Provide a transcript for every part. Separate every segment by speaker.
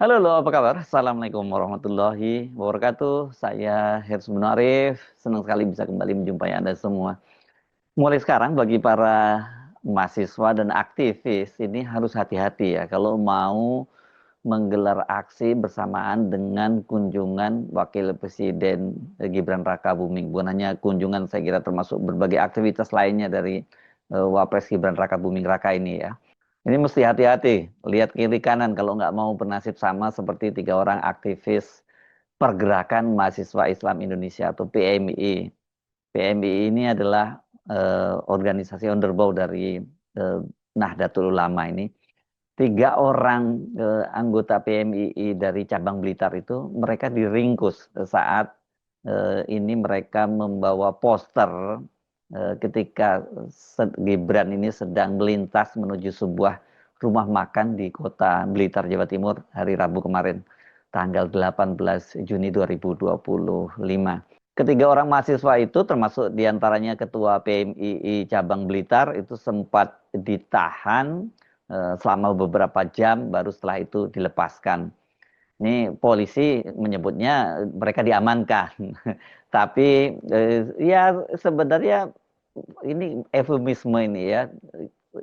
Speaker 1: Halo, halo, apa kabar? Assalamualaikum warahmatullahi wabarakatuh. Saya Hersman Munarif. Senang sekali bisa kembali menjumpai Anda semua. Mulai sekarang bagi para mahasiswa dan aktivis ini harus hati-hati ya kalau mau menggelar aksi bersamaan dengan kunjungan Wakil Presiden Gibran Rakabuming. Bukan hanya kunjungan, saya kira termasuk berbagai aktivitas lainnya dari Wapres Gibran Rakabuming Raka ini ya. Ini mesti hati-hati, lihat kiri kanan kalau nggak mau bernasib sama seperti tiga orang aktivis Pergerakan Mahasiswa Islam Indonesia atau PMII. PMII ini adalah organisasi underbow dari eh, Nahdlatul Ulama ini. Tiga orang anggota PMII dari cabang Blitar itu mereka diringkus saat ini mereka membawa poster ketika Gibran ini sedang melintas menuju sebuah rumah makan di kota Blitar, Jawa Timur hari Rabu kemarin, tanggal 18 Juni 2025. Ketiga orang mahasiswa itu termasuk diantaranya Ketua PMII Cabang Blitar itu sempat ditahan selama beberapa jam, baru setelah itu dilepaskan. Ini polisi menyebutnya mereka diamankan. Tapi ya sebenarnya ini eufemisme ini ya.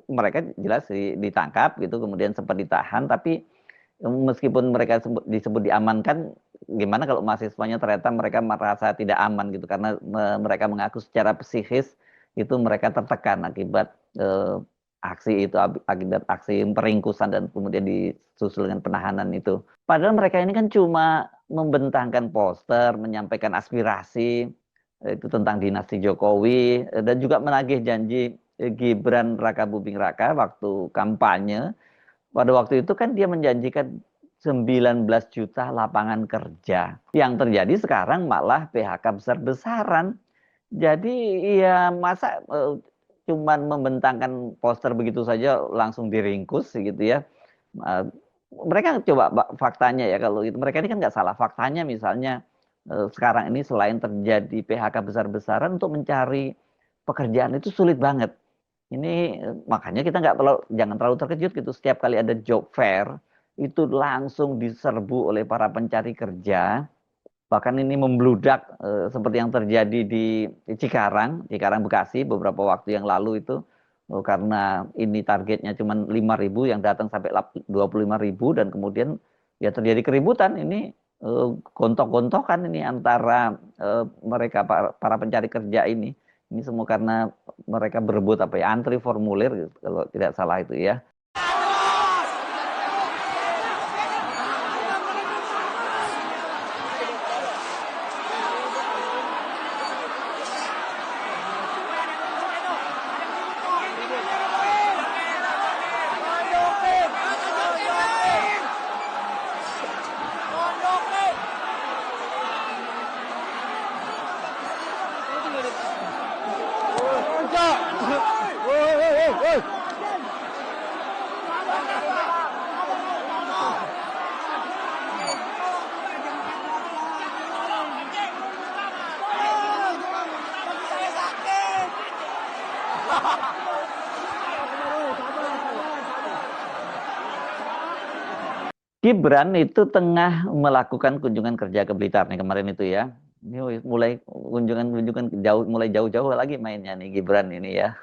Speaker 1: Mereka jelas ditangkap gitu, kemudian sempat ditahan, tapi meskipun mereka disebut diamankan, gimana kalau mahasiswanya ternyata mereka merasa tidak aman gitu karena mereka mengaku secara psikis itu mereka tertekan akibat aksi itu, akibat aksi peringkusan dan kemudian disusul dengan penahanan itu. Padahal mereka ini kan cuma membentangkan poster, menyampaikan aspirasi itu tentang dinasti Jokowi dan juga menagih janji Gibran Rakabuming Raka waktu kampanye. Pada waktu itu kan dia menjanjikan 19 juta lapangan kerja. Yang terjadi sekarang malah PHK besar-besaran. Jadi ya masa cuman membentangkan poster begitu saja langsung diringkus gitu ya. Eh, Mereka coba faktanya ya, kalau itu mereka ini kan nggak salah. Faktanya misalnya sekarang ini selain terjadi PHK besar-besaran, untuk mencari pekerjaan itu sulit banget. Ini makanya kita nggak perlu, jangan terlalu terkejut gitu. Setiap kali ada job fair itu langsung diserbu oleh para pencari kerja. Bahkan ini membludak seperti yang terjadi di Cikarang, Cikarang Bekasi beberapa waktu yang lalu itu. Karena ini targetnya cuma 5.000, yang datang sampai 25.000, dan kemudian ya terjadi keributan ini, gontok-gontokan ini antara mereka para pencari kerja ini. Ini semua karena mereka berebut apa ya, antri formulir gitu, kalau tidak salah itu ya. Gibran itu tengah melakukan kunjungan kerja ke Blitar nih kemarin itu ya. Ini mulai kunjungan-kunjungan jauh, mulai jauh-jauh lagi mainnya nih Gibran ini ya.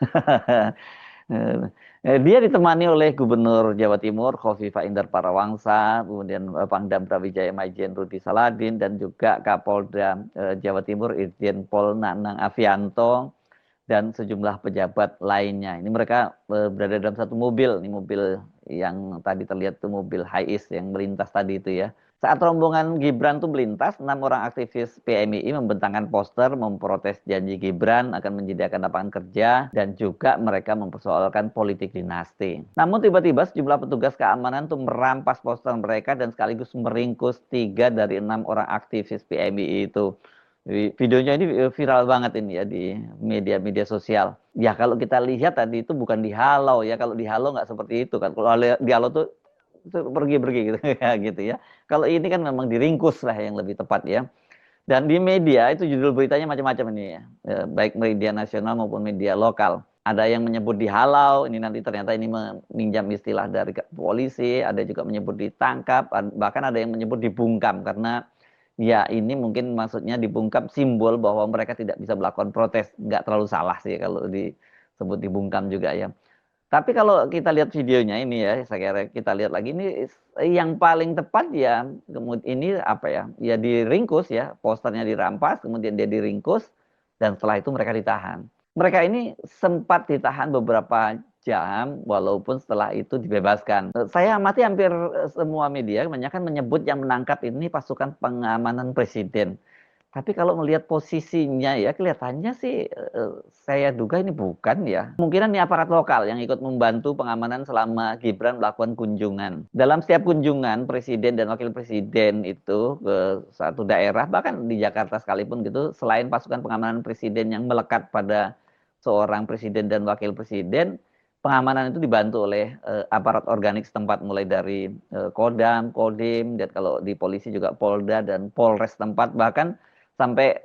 Speaker 1: Dia ditemani oleh Gubernur Jawa Timur Khofifah Indar Parawangsa, kemudian Pangdam Brawijaya Majen Rudi Saladin, dan juga Kapolda Jawa Timur Irjen Pol Nanang Afianto, dan sejumlah pejabat lainnya. Ini mereka berada dalam satu mobil, ini mobil yang tadi terlihat itu mobil Hiace yang melintas tadi itu ya. Saat rombongan Gibran tuh melintas, 6 orang aktivis PMII membentangkan poster memprotes janji Gibran akan menyediakan lapangan kerja, dan juga mereka mempersoalkan politik dinasti. Namun tiba-tiba sejumlah petugas keamanan tuh merampas poster mereka dan sekaligus meringkus 3 dari 6 orang aktivis PMII itu. Videonya ini viral banget ini ya di media-media sosial. Ya kalau kita lihat tadi itu bukan dihalau ya. Kalau dihalau nggak seperti itu kan. Kalau dihalau tuh pergi-pergi gitu ya gitu ya. Kalau ini kan memang diringkus lah yang lebih tepat ya. Dan di media itu judul beritanya macam-macam ini ya. Baik media nasional maupun media lokal. Ada yang menyebut dihalau, ini nanti ternyata ini meminjam istilah dari polisi, ada juga menyebut ditangkap, bahkan ada yang menyebut dibungkam karena ya ini mungkin maksudnya dibungkam simbol bahwa mereka tidak bisa melakukan protes. Nggak terlalu salah sih kalau disebut dibungkam juga ya. Tapi kalau kita lihat videonya ini ya, saya kira kita lihat lagi ini yang paling tepat ya, kemudian ini apa ya? Ya diringkus ya, posternya dirampas, kemudian dia diringkus dan setelah itu mereka ditahan. Mereka ini sempat ditahan beberapa jam, walaupun setelah itu dibebaskan. Saya amati hampir semua media, kebanyakan menyebut yang menangkap ini pasukan pengamanan presiden. Tapi kalau melihat posisinya ya kelihatannya sih saya duga ini bukan ya. Kemungkinan ini aparat lokal yang ikut membantu pengamanan selama Gibran melakukan kunjungan. Dalam setiap kunjungan presiden dan wakil presiden itu ke satu daerah, bahkan di Jakarta sekalipun gitu, selain pasukan pengamanan presiden yang melekat pada seorang presiden dan wakil presiden, pengamanan itu dibantu oleh aparat organik setempat mulai dari Kodam, Kodim, dan kalau di polisi juga Polda dan Polres setempat, bahkan sampai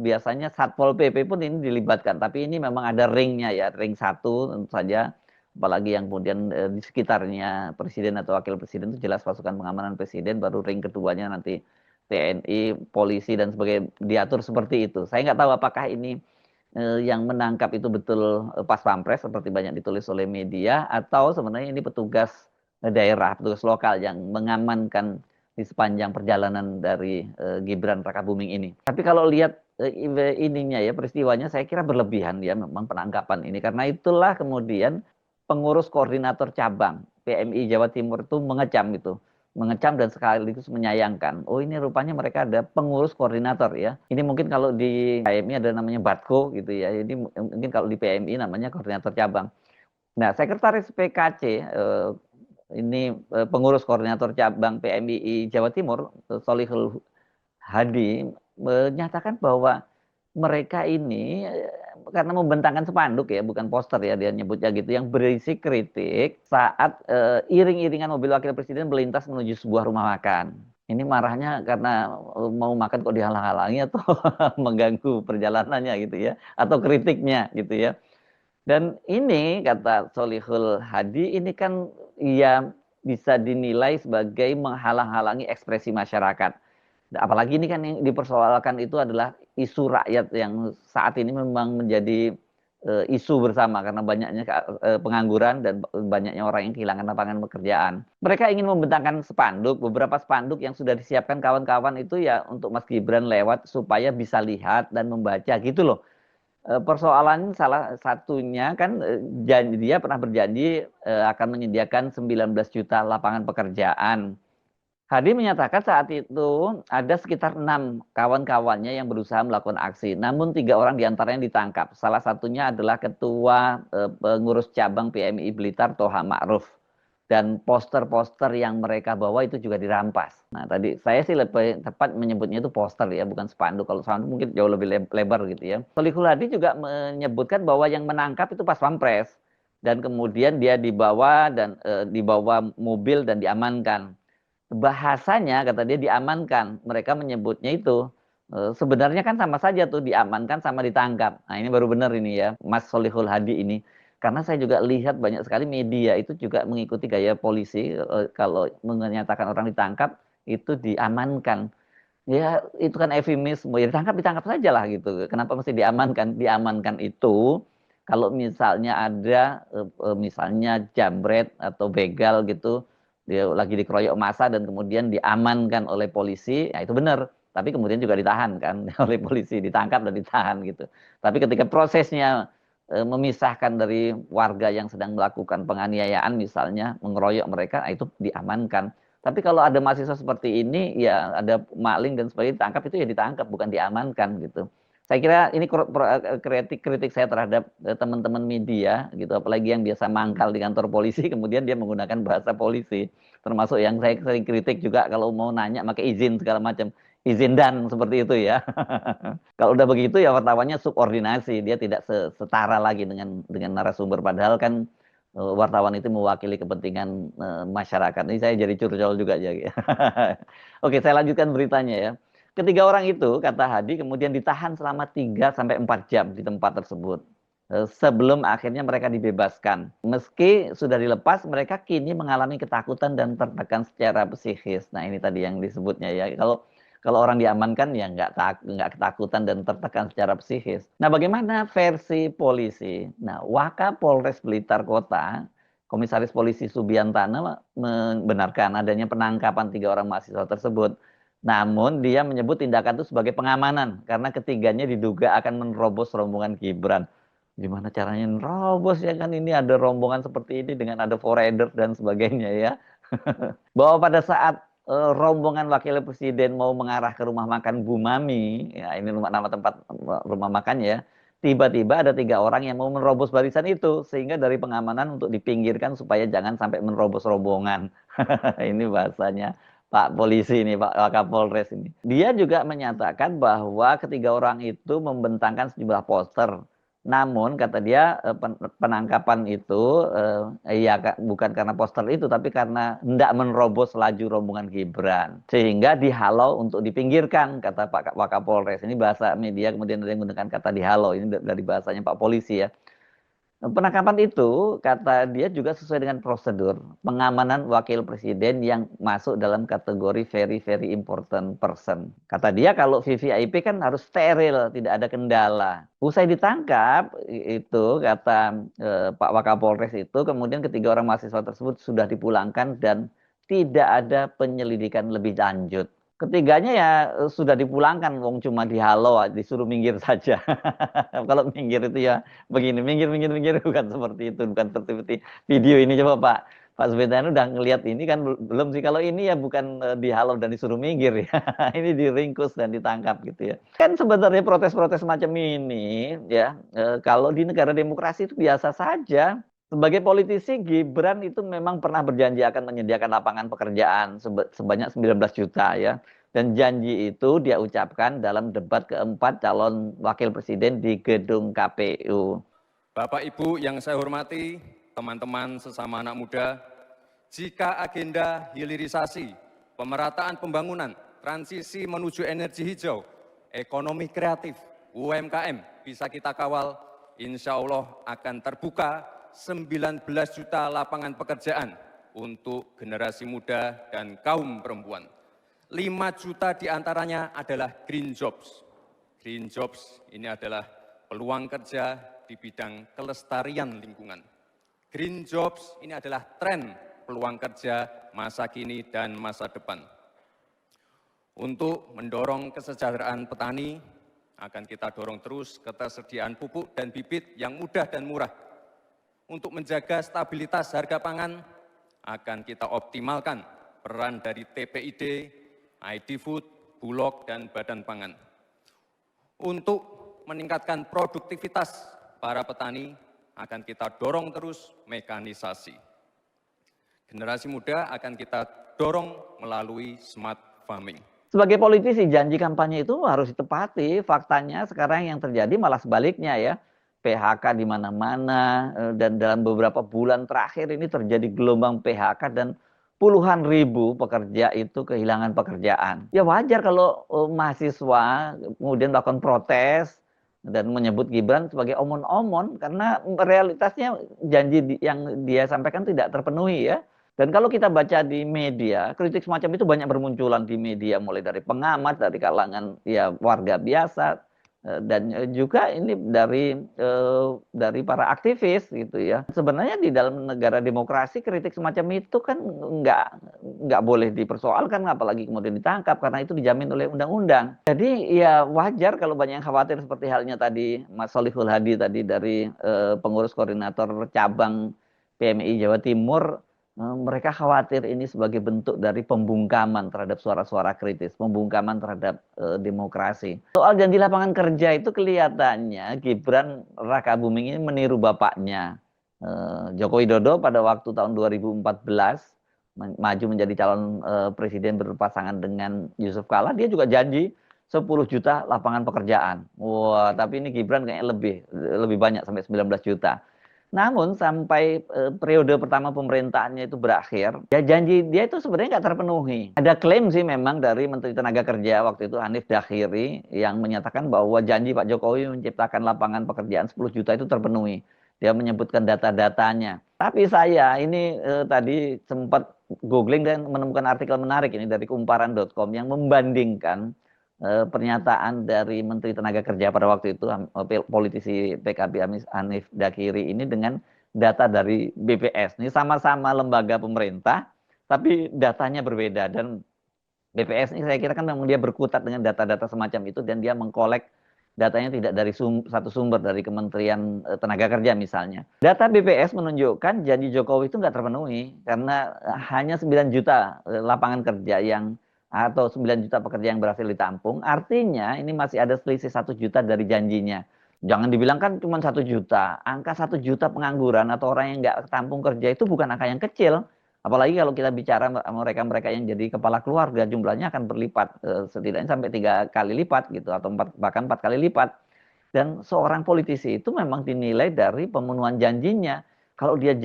Speaker 1: biasanya Satpol PP pun ini dilibatkan. Tapi ini memang ada ringnya ya, ring satu tentu saja. Apalagi yang kemudian di sekitarnya presiden atau wakil presiden itu jelas pasukan pengamanan presiden, baru ring keduanya nanti TNI, polisi dan sebagainya diatur seperti itu. Saya nggak tahu apakah ini yang menangkap itu betul pas pampres seperti banyak ditulis oleh media atau sebenarnya ini petugas daerah, petugas lokal yang mengamankan di sepanjang perjalanan dari Gibran Rakabuming ini. Tapi kalau lihat ininya ya peristiwanya saya kira berlebihan ya memang penangkapan ini karena itulah kemudian pengurus koordinator cabang PMI Jawa Timur itu mengecam dan sekaligus menyayangkan. Oh ini rupanya mereka ada pengurus koordinator ya. Ini mungkin kalau di PMI ada namanya Batko gitu ya. Ini mungkin kalau di PMI namanya koordinator cabang. Nah, sekretaris PKC ini pengurus koordinator cabang PMI Jawa Timur, Solihul Hadi, menyatakan bahwa mereka ini karena membentangkan spanduk ya, bukan poster ya dia nyebutnya gitu, yang berisi kritik saat iring-iringan mobil wakil presiden melintas menuju sebuah rumah makan. Ini marahnya karena mau makan kok dihalang-halangi atau mengganggu perjalanannya gitu ya, atau kritiknya gitu ya. Dan ini kata Solihul Hadi ini kan ya bisa dinilai sebagai menghalang-halangi ekspresi masyarakat. Apalagi ini kan yang dipersoalkan itu adalah isu rakyat yang saat ini memang menjadi isu bersama karena banyaknya pengangguran dan banyaknya orang yang kehilangan lapangan pekerjaan. Mereka ingin membentangkan spanduk, beberapa spanduk yang sudah disiapkan kawan-kawan itu ya untuk Mas Gibran lewat supaya bisa lihat dan membaca gitu loh. Persoalan salah satunya kan dia pernah berjanji akan menyediakan 19 juta lapangan pekerjaan. Hadi menyatakan saat itu ada sekitar 6 kawan-kawannya yang berusaha melakukan aksi. Namun 3 orang diantaranya ditangkap. Salah satunya adalah ketua pengurus cabang PMI Blitar Toha Ma'ruf. Dan poster-poster yang mereka bawa itu juga dirampas. Nah tadi saya sih lebih tepat menyebutnya itu poster ya, bukan spanduk. Kalau spanduk mungkin jauh lebih lebar gitu ya. Solihul Hadi juga menyebutkan bahwa yang menangkap itu pas pampres. Dan kemudian dia dibawa dan dibawa mobil dan diamankan. Bahasanya kata dia diamankan. Mereka menyebutnya itu sebenarnya kan sama saja tuh diamankan sama ditangkap. Nah ini baru benar ini ya Mas Solihul Hadi ini. Karena saya juga lihat banyak sekali media itu juga mengikuti gaya polisi kalau menyatakan orang ditangkap itu diamankan. Ya itu kan eufemisme, ya ditangkap saja lah gitu. Kenapa mesti diamankan? Diamankan itu kalau misalnya ada misalnya jambret atau begal gitu, dia lagi dikeroyok massa dan kemudian diamankan oleh polisi, ya itu benar. Tapi kemudian juga ditahan kan oleh polisi, ditangkap dan ditahan gitu. Tapi ketika prosesnya memisahkan dari warga yang sedang melakukan penganiayaan misalnya mengeroyok mereka, itu diamankan. Tapi kalau ada mahasiswa seperti ini, ya ada maling dan sebagainya ditangkap itu ya ditangkap, bukan diamankan gitu. Saya kira ini kritik saya terhadap teman-teman media gitu, apalagi yang biasa mangkal di kantor polisi, kemudian dia menggunakan bahasa polisi. Termasuk yang saya sering kritik juga kalau mau nanya pakai izin segala macam, izin dan seperti itu ya. Kalau udah begitu ya wartawannya subordinasi, dia tidak setara lagi dengan narasumber. Padahal kan wartawan itu mewakili kepentingan masyarakat. Ini saya jadi curcol juga ya. Oke, saya lanjutkan beritanya ya. Ketiga orang itu, kata Hadi, kemudian ditahan selama 3 sampai 4 jam di tempat tersebut. sebelum akhirnya mereka dibebaskan. Meski sudah dilepas, mereka kini mengalami ketakutan dan tertekan secara psikis. Nah, ini tadi yang disebutnya ya. Kalau orang diamankan ya nggak ketakutan dan tertekan secara psikis. Nah, bagaimana versi polisi? Nah, Wakapolres Blitar Kota, Komisaris Polisi Subiantana membenarkan adanya penangkapan 3 orang mahasiswa tersebut. Namun dia menyebut tindakan itu sebagai pengamanan karena ketiganya diduga akan menerobos rombongan Gibran. Gimana caranya nerobos ya kan ini ada rombongan seperti ini dengan ada forader dan sebagainya ya. Bahwa pada saat rombongan wakil presiden mau mengarah ke rumah makan Bu Mami, ya ini nama tempat rumah makannya ya. Tiba-tiba ada 3 orang yang mau menerobos barisan itu sehingga dari pengamanan untuk dipinggirkan supaya jangan sampai menerobos rombongan. Ini bahasanya Pak Polisi ini, Pak Wakapolres ini. Dia juga menyatakan bahwa ketiga orang itu membentangkan sejumlah poster. Namun kata dia penangkapan itu ya bukan karena poster itu tapi karena hendak menerobos laju rombongan Gibran sehingga dihalau untuk dipinggirkan kata Pak Wakapolres. Ini bahasa media kemudian ada yang menggunakan kata dihalau ini dari bahasanya Pak Polisi ya. Penangkapan itu, kata dia juga sesuai dengan prosedur pengamanan wakil presiden yang masuk dalam kategori very very important person. Kata dia kalau VVIP kan harus steril, tidak ada kendala. Usai ditangkap, itu kata Pak Wakapolres itu, kemudian ketiga orang mahasiswa tersebut sudah dipulangkan dan tidak ada penyelidikan lebih lanjut. Ketiganya ya sudah dipulangkan, wong cuma dihalau, disuruh minggir saja. Kalau minggir itu ya begini, minggir, bukan seperti itu, bukan seperti video ini. Coba Pak Swedan udah ngelihat ini kan belum sih. Kalau ini ya bukan dihalau dan disuruh minggir ya, ini diringkus dan ditangkap gitu ya. Kan sebenarnya protes-protes macam ini ya, kalau di negara demokrasi itu biasa saja. Sebagai politisi, Gibran itu memang pernah berjanji akan menyediakan lapangan pekerjaan sebanyak 19 juta ya. Dan janji itu dia ucapkan dalam debat keempat calon wakil presiden di gedung KPU.
Speaker 2: Bapak Ibu yang saya hormati, teman-teman sesama anak muda, jika agenda hilirisasi, pemerataan pembangunan, transisi menuju energi hijau, ekonomi kreatif, UMKM bisa kita kawal, insya Allah akan terbuka 19 juta lapangan pekerjaan untuk generasi muda dan kaum perempuan. 5 juta diantaranya adalah green jobs. Green jobs ini adalah peluang kerja di bidang kelestarian lingkungan. Green jobs ini adalah tren peluang kerja masa kini dan masa depan. Untuk mendorong kesejahteraan petani, akan kita dorong terus ketersediaan pupuk dan bibit yang mudah dan murah. Untuk menjaga stabilitas harga pangan, akan kita optimalkan peran dari TPID, ID Food, Bulog, dan Badan Pangan. Untuk meningkatkan produktivitas para petani, akan kita dorong terus mekanisasi. Generasi muda akan kita dorong melalui smart farming.
Speaker 1: Sebagai politisi, janji kampanye itu harus ditepati. Faktanya sekarang yang terjadi malah sebaliknya ya. PHK di mana-mana dan dalam beberapa bulan terakhir ini terjadi gelombang PHK dan puluhan ribu pekerja itu kehilangan pekerjaan. Ya wajar kalau mahasiswa kemudian melakukan protes dan menyebut Gibran sebagai omon-omon karena realitasnya janji yang dia sampaikan tidak terpenuhi ya. Dan kalau kita baca di media, kritik semacam itu banyak bermunculan di media, mulai dari pengamat, dari kalangan ya warga biasa, dan juga ini dari para aktivis gitu ya. Sebenarnya di dalam negara demokrasi kritik semacam itu kan nggak boleh dipersoalkan, apalagi kemudian ditangkap karena itu dijamin oleh undang-undang. Jadi ya wajar kalau banyak yang khawatir seperti halnya tadi Mas Solihul Hadi tadi dari pengurus koordinator cabang PMI Jawa Timur. Mereka khawatir ini sebagai bentuk dari pembungkaman terhadap suara-suara kritis, pembungkaman terhadap demokrasi. Soal janji lapangan kerja itu kelihatannya Gibran Rakabuming ini meniru bapaknya. Joko Widodo pada waktu tahun 2014 maju menjadi calon presiden berpasangan dengan Yusuf Kala, dia juga janji 10 juta lapangan pekerjaan. Wah, tapi ini Gibran kayaknya lebih banyak sampai 19 juta. Namun sampai periode pertama pemerintahannya itu berakhir, ya janji dia itu sebenarnya nggak terpenuhi. Ada klaim sih memang dari Menteri Tenaga Kerja waktu itu Hanif Dakhiri yang menyatakan bahwa janji Pak Jokowi menciptakan lapangan pekerjaan 10 juta itu terpenuhi. Dia menyebutkan data-datanya. Tapi saya ini tadi sempat googling dan menemukan artikel menarik ini dari kumparan.com yang membandingkan pernyataan dari Menteri Tenaga Kerja pada waktu itu politisi PKB Hanif Dakiri ini dengan data dari BPS. Ini sama-sama lembaga pemerintah, tapi datanya berbeda dan BPS ini saya kira kan memang dia berkutat dengan data-data semacam itu dan dia mengkolek datanya tidak dari satu sumber dari Kementerian Tenaga Kerja misalnya. Data BPS menunjukkan janji Jokowi itu nggak terpenuhi karena hanya 9 juta lapangan kerja yang atau 9 juta pekerja yang berhasil ditampung, artinya ini masih ada selisih 1 juta dari janjinya. Jangan dibilang kan cuma 1 juta, angka 1 juta pengangguran atau orang yang nggak tampung kerja itu bukan angka yang kecil. Apalagi kalau kita bicara mereka-mereka yang jadi kepala keluarga, jumlahnya akan berlipat, setidaknya sampai 3 kali lipat gitu, atau bahkan 4 kali lipat. Dan seorang politisi itu memang dinilai dari pemenuhan janjinya. Kalau dia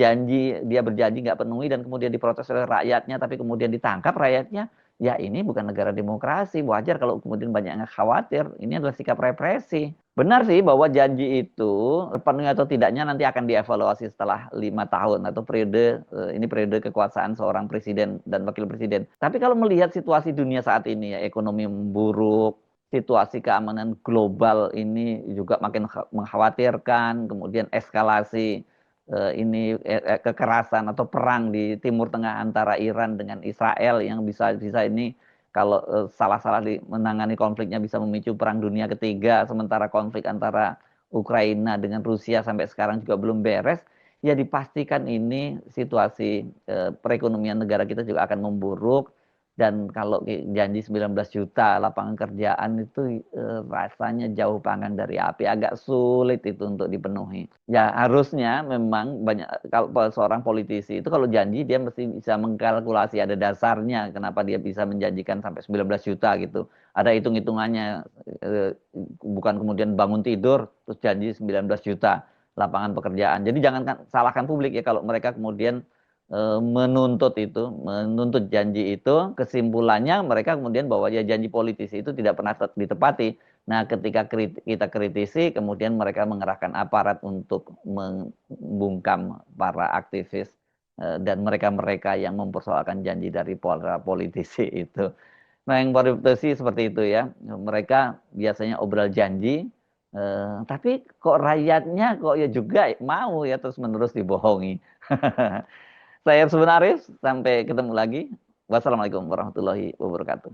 Speaker 1: berjanji nggak penuhi dan kemudian diprotes oleh rakyatnya, tapi kemudian ditangkap rakyatnya, ya ini bukan negara demokrasi. Wajar kalau kemudian banyak yang khawatir. Ini adalah sikap represi. Benar sih bahwa janji itu terpenuhi atau tidaknya nanti akan dievaluasi setelah 5 tahun atau ini periode kekuasaan seorang presiden dan wakil presiden. Tapi kalau melihat situasi dunia saat ini ya, ekonomi memburuk, situasi keamanan global ini juga makin mengkhawatirkan, kemudian eskalasi kekerasan atau perang di Timur Tengah antara Iran dengan Israel yang bisa ini kalau salah-salah menangani konfliknya bisa memicu perang dunia ketiga, sementara konflik antara Ukraina dengan Rusia sampai sekarang juga belum beres, ya dipastikan ini situasi perekonomian negara kita juga akan memburuk. Dan kalau janji 19 juta lapangan kerjaan itu rasanya jauh panggang dari api, agak sulit itu untuk dipenuhi. Ya harusnya memang banyak, kalau seorang politisi itu kalau janji dia mesti bisa mengkalkulasi, ada dasarnya kenapa dia bisa menjanjikan sampai 19 juta gitu. Ada hitung-hitungannya, bukan kemudian bangun tidur terus janji 19 juta lapangan pekerjaan. Jadi jangan salahkan publik ya kalau mereka kemudian menuntut janji itu, kesimpulannya mereka kemudian bahwa ya janji politisi itu tidak pernah ditepati. Nah, ketika kita kritisi, kemudian mereka mengerahkan aparat untuk membungkam para aktivis dan mereka-mereka yang mempersoalkan janji dari para politisi itu. Nah, yang politisi seperti itu ya, mereka biasanya obral janji, tapi kok rakyatnya kok ya juga mau ya terus-menerus dibohongi. Saya sebenarnya sampai ketemu lagi. Wassalamualaikum warahmatullahi wabarakatuh.